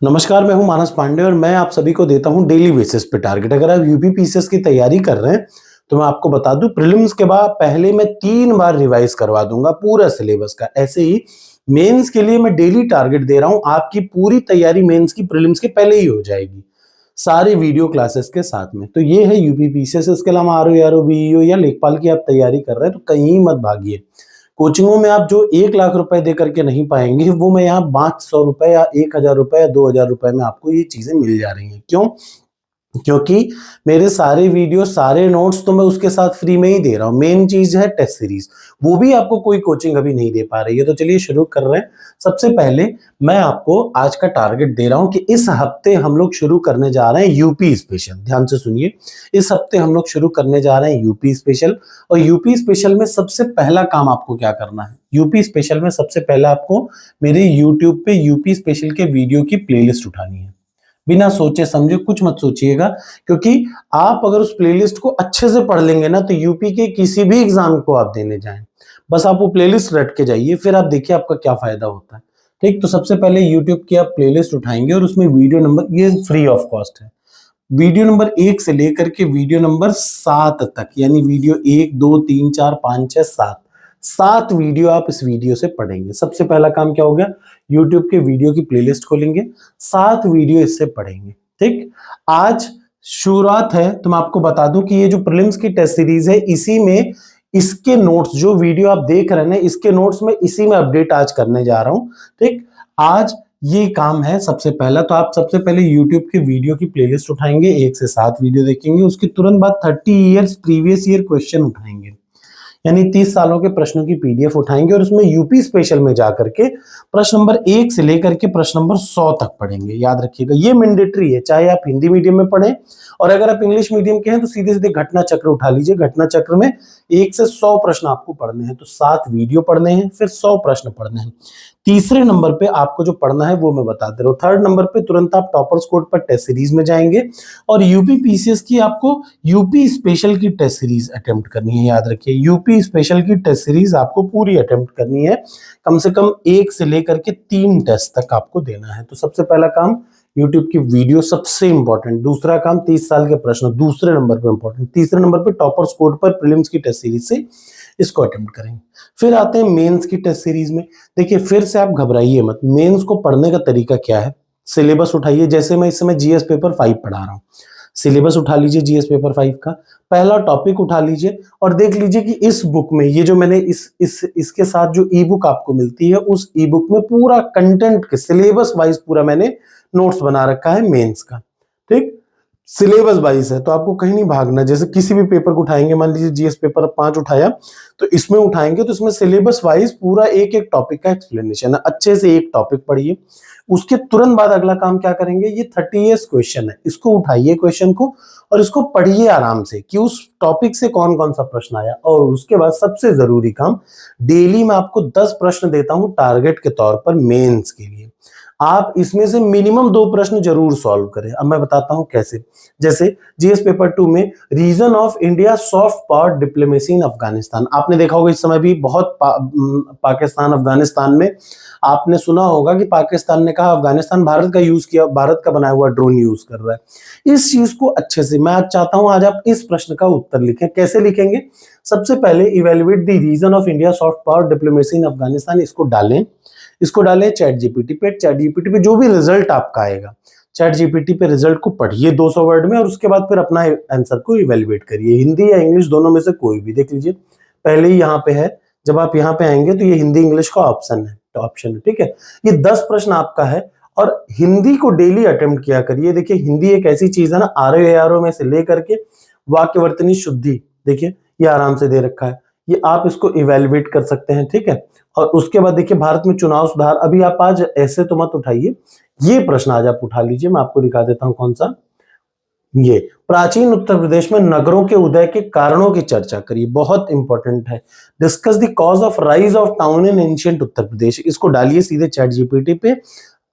नमस्कार, मैं हूं मानस पांडे और मैं आप सभी को देता हूं डेली बेसिस पे टारगेट। अगर आप यूपी पीसीएस की तैयारी कर रहे हैं तो मैं आपको बता दूं, प्रीलिम्स के बाद पहले मैं 3 बार रिवाइज करवा दूंगा पूरा सिलेबस का। ऐसे ही मेंस के लिए मैं डेली टारगेट दे रहा हूं, आपकी पूरी तैयारी मेंस की प्रीलिम्स के पहले ही हो जाएगी, सारे वीडियो क्लासेस के साथ में। तो ये है यूपी पीसीएस। इसके अलावा आरओ बीईओ या लेखपाल की आप तैयारी कर रहे हैं तो कहीं मत भागिए। कोचिंगों में आप जो 1 लाख रुपए दे करके नहीं पाएंगे, वो मैं यहाँ 500 रुपए या 1000 रुपए या 2000 रुपए में आपको ये चीजें मिल जा रही हैं। क्यों? क्योंकि मेरे सारे वीडियो, सारे नोट्स तो मैं उसके साथ फ्री में ही दे रहा हूँ। मेन चीज है टेस्ट सीरीज, वो भी आपको कोई कोचिंग अभी नहीं दे पा रही है। तो चलिए शुरू कर रहे हैं। सबसे पहले मैं आपको आज का टारगेट दे रहा हूं कि इस हफ्ते हम लोग शुरू करने जा रहे हैं यूपी स्पेशल। ध्यान से सुनिए, इस हफ्ते हम लोग शुरू करने जा रहे हैं यूपी स्पेशल। और यूपी स्पेशल में सबसे पहला काम आपको क्या करना है? यूपी स्पेशल में सबसे पहला आपको मेरे यूट्यूब पे यूपी स्पेशल के वीडियो की प्लेलिस्ट उठानी है। बिना सोचे समझे कुछ मत सोचिएगा, क्योंकि आप अगर उस प्लेलिस्ट को अच्छे से पढ़ लेंगे ना, तो यूपी के किसी भी एग्जाम को आप देने जाएं, बस आप वो प्लेलिस्ट रट के जाइए, फिर आप देखिए आपका क्या फायदा होता है। ठीक, तो सबसे पहले यूट्यूब की आप प्लेलिस्ट उठाएंगे और उसमें वीडियो नंबर, ये फ्री ऑफ कॉस्ट है, वीडियो नंबर 1 से लेकर के वीडियो नंबर 7 तक, यानी वीडियो 1 2 3 4 5 6 7, 7 वीडियो आप इस वीडियो से पढ़ेंगे। सबसे पहला काम क्या हो गया? यूट्यूब के वीडियो की प्लेलिस्ट खोलेंगे, 7 वीडियो इससे पढ़ेंगे। ठीक, आज शुरुआत है तो मैं आपको बता दूं कि ये जो प्रीलिम्स की टेस्ट सीरीज है, इसी में इसके नोट्स, जो वीडियो आप देख रहे हैं इसके नोट्स में इसी में अपडेट आज करने जा रहा हूं। ठीक, आज ये काम है सबसे पहला। तो आप सबसे पहले YouTube के वीडियो की प्लेलिस्ट उठाएंगे, 1 से 7 वीडियो देखेंगे। उसके तुरंत बाद 30 ईयर्स प्रीवियस ईयर क्वेश्चन उठाएंगे, यानी 30 सालों के प्रश्नों की पीडीएफ उठाएंगे और उसमें यूपी स्पेशल में जाकर के प्रश्न नंबर 1 से लेकर के प्रश्न नंबर 100 तक पढ़ेंगे। याद रखिएगा, ये मैंडेटरी है, चाहे आप हिंदी मीडियम में पढ़ें और अगर आप इंग्लिश मीडियम के हैं तो सीधे सीधे घटना चक्र उठा लीजिए। घटना चक्र में 1 से 100 प्रश्न आपको पढ़ने हैं, तो 7 वीडियो पढ़ने हैं, फिर 100 प्रश्न पढ़ने हैं। तीसरे नंबर पे आपको जो पढ़ना है वो मैं बता दे रहा हूँ। थर्ड नंबर पे तुरंत आप टॉपर्स कोड पर टेस्ट सीरीज में जाएंगे और यूपी पीसीएस की आपको यूपी स्पेशल की टेस्ट सीरीज अटेम्प्ट करनी है। याद रखिए, यूपी स्पेशल की टेस्ट सीरीज आपको पूरी अटेम्प्ट करनी है, कम से कम 1 से लेकर के 3 टेस्ट तक आपको देना है। तो सबसे पहला काम यूट्यूब की वीडियो, सबसे इंपॉर्टेंट। दूसरा काम 30 साल के प्रश्न, दूसरे नंबर पे इंपॉर्टेंट। तीसरे नंबर पे टॉपर्स कोड पर प्रीलिम्स की टेस्ट सीरीज से इसको अटेम्प्ट करेंगे। फिर आते हैं मेंस की टेस्ट सीरीज में। देखिए, फिर से आप घबराइए मत। मेंस को पढ़ने का तरीका क्या है? सिलेबस उठाइए, जैसे मैं इस समय जीएस पेपर 5 पढ़ा रहा हूँ। सिलेबस उठा लीजिए जीएस पेपर 5 का, पहला टॉपिक उठा लीजिए और देख लीजिए कि इस बुक में, ये जो मैंने इसके साथ जो ई बुक आपको मिलती है, उस ई बुक में पूरा कंटेंट के सिलेबस वाइज पूरा मैंने नोट्स बना रखा है मेंस का। ठीक, सिलेबस वाइज है, तो आपको कहीं नहीं भागना। जैसे किसी भी पेपर को उठाएंगे, मान लीजिए जीएस पेपर 5 उठाया, तो इसमें उठाएंगे तो इसमें सिलेबस वाइज पूरा एक एक टॉपिक का एक्सप्लेनेशन है। अच्छे से एक टॉपिक पढ़िए, उसके तुरंत बाद अगला काम क्या करेंगे? ये 30 ईयर्स क्वेश्चन है, इसको उठाइए क्वेश्चन को और इसको पढ़िए आराम से कि उस टॉपिक से कौन कौन सा प्रश्न आया। और उसके बाद सबसे जरूरी काम, डेली मैं आपको 10 प्रश्न देता हूं टारगेट के तौर पर मेंस के लिए। आप इसमें से मिनिमम 2 प्रश्न जरूर सॉल्व करें। अब मैं बताता हूं कैसे। जैसे जीएस पेपर 2 में reason of India soft power diplomacy in Afghanistan, आपने देखा होगा इस समय भी बहुत पाकिस्तान अफगानिस्तान में, आपने सुना होगा कि पाकिस्तान ने कहा अफगानिस्तान भारत का यूज किया, भारत का बनाया हुआ ड्रोन यूज कर रहा है। इस चीज को अच्छे से मैं आज चाहता हूं, आज आप इस प्रश्न का उत्तर लिखें। कैसे लिखेंगे? सबसे पहले evaluate the reason of India soft power diplomacy in Afghanistan, इसको डालें चैट जीपीटी पे। चैट जीपीटी पे जो भी रिजल्ट आपका आएगा, चैट जीपीटी पे रिजल्ट को पढ़िए 200 वर्ड में और उसके बाद फिर अपना आंसर को इवेल्युएट करिए, हिंदी या इंग्लिश दोनों में से कोई भी। देख लीजिए, पहले ही यहाँ पे है, जब आप यहाँ पे आएंगे तो ये हिंदी इंग्लिश का ऑप्शन है। ठीक है, ये 10 प्रश्न आपका है और हिंदी को डेली अटेम्प्ट किया करिए। देखिए, हिंदी एक ऐसी चीज है ना, आरओ में से लेकर के वाक्यवर्तनी शुद्धि, देखिए ये आराम से दे रखा है, ये आप इसको इवेल्युएट कर सकते हैं। ठीक है, और उसके बाद देखिए भारत में चुनाव सुधार, अभी आप आज ऐसे तो मत उठाइए, ये प्रश्न आज आप उठा लीजिए। मैं आपको दिखा देता हूं कौन सा। ये प्राचीन उत्तर प्रदेश में नगरों के उदय के कारणों की चर्चा करिए, बहुत इंपॉर्टेंट है। Discuss the cause of rise of town in ancient Uttar Pradesh, इसको डालिए सीधे चैट जीपीटी पे,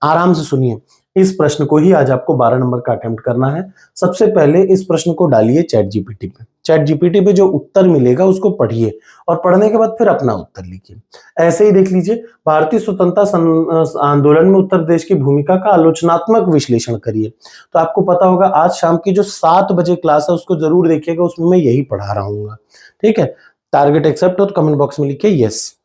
आराम से सुनिए। इस प्रश्न को ही आज आपको 12 नंबर का अटेम्प्ट करना है। सबसे पहले इस प्रश्न को डालिए चैट जीपीटी पे। चैट जीपीटी पे जो उत्तर मिलेगा उसको पढ़िए और पढ़ने के बाद फिर अपना उत्तर लिखिए। ऐसे ही देख लीजिए, भारतीय स्वतंत्रता आंदोलन में उत्तर प्रदेश की भूमिका का आलोचनात्मक विश्लेषण करिए। तो आपको पता होगा आज शाम की जो 7 बजे क्लास है उसको जरूर देखिएगा, उसमें मैं यही पढ़ा रहा हूँ। ठीक है, टारगेट एक्सेप्ट और कमेंट बॉक्स में लिखिए यस।